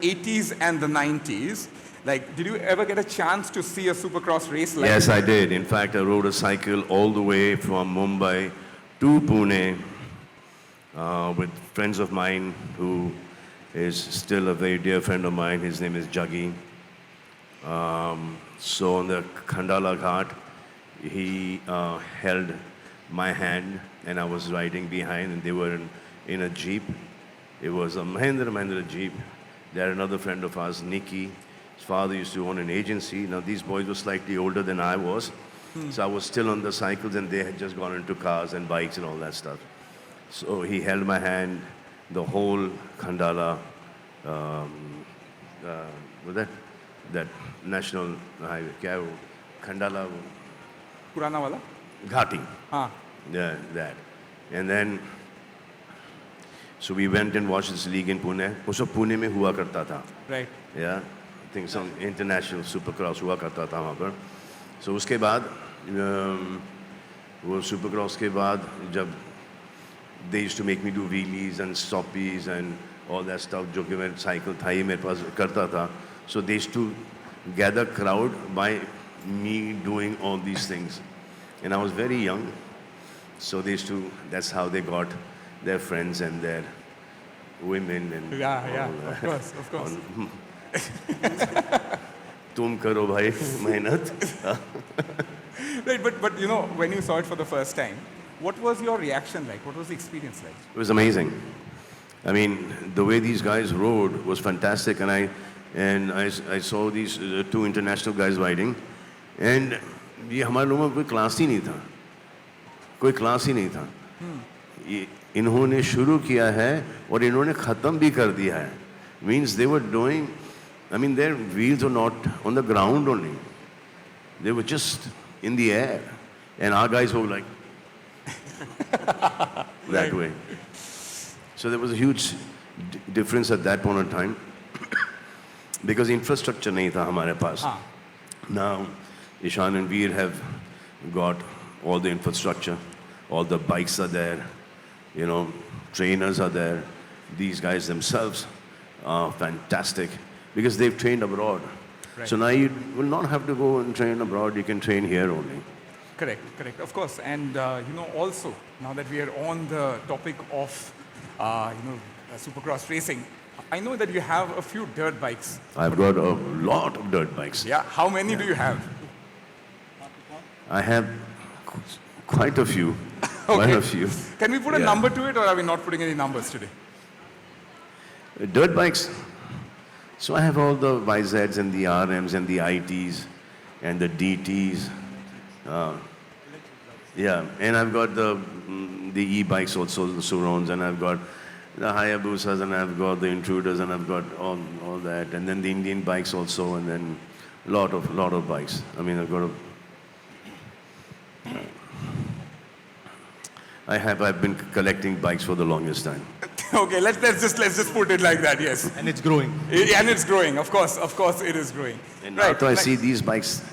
80s and the 90s. Like, did you ever get a chance to see a supercross race like Yes, I did. In fact, I rode a cycle all the way from Mumbai to Pune with friends of mine who is still a very dear friend of mine. His name is Jaggi. So on the Khandala Ghat, he held my hand and I was riding behind and they were in a Jeep. It was a Mahindra Jeep. They had another friend of ours, Nikki. His father used to own an agency. Now these boys were slightly older than I was. So I was still on the cycles and they had just gone into cars and bikes and all that stuff. So he held my hand the whole Khandala, that national highway, क्या है वो? Khandala पुराना वाला? Ghati. हाँ. Yeah, that. And then, so we went and watched this league in Pune. उसको पुणे में हुआ करता था. Right. Yeah, I think some international supercross हुआ करता था वहाँ पर. So उसके बाद वो supercross के बाद जब they used to make me do wheelies and stoppies and all that stuff जो कि मैं cycle था ही मेरे पास करता था. So they used to gather crowd by me doing all these things. And I was very young. So they used to, that's how they got their friends and their women and Yeah, all of course, of course. तुम करो भाई मेहनत. Right, but you know, when you saw it for the first time, what was your reaction like? What was the experience like? It was amazing. I mean, the way these guys rode was fantastic, and I saw these two international guys riding, and ये हमारे लोगों में कोई class ही नहीं था, कोई class ही नहीं था. ये इन्होंने शुरू किया है और इन्होंने ख़त्म भी कर दिया है. Means they were doing, I mean their wheels were not on the ground only, they were just in the air, and our guys were like that way. So there was a huge difference at that point in time because infrastructure नहीं था हमारे पास. Now Ishan and Veer have got all the infrastructure, all the bikes are there, you know, trainers are there. These guys themselves are fantastic because they've trained abroad. Right. So now you will not have to go and train abroad, you can train here only. Correct, of course. And you know, also now that we are on the topic of supercross racing, I know that you have a few dirt bikes. I've got a lot of dirt bikes. Yeah, how many do you have? I have quite a few. Okay. Quite a few. Can we put a number to it, or are we not putting any numbers today? Dirt bikes. So I have all the YZs and the RMs and the ITs and the DTs. Yeah, and I've got the e-bikes also, the Surons, and I've got the Hayabusas, and I've got the Intruders, and I've got all that, and then the Indian bikes also, and then lot of bikes. I mean, I've got I've been collecting bikes for the longest time. Okay, let's just put it like that. Yes. And it's growing. And it's growing. Of course, it is growing. And now I see these bikes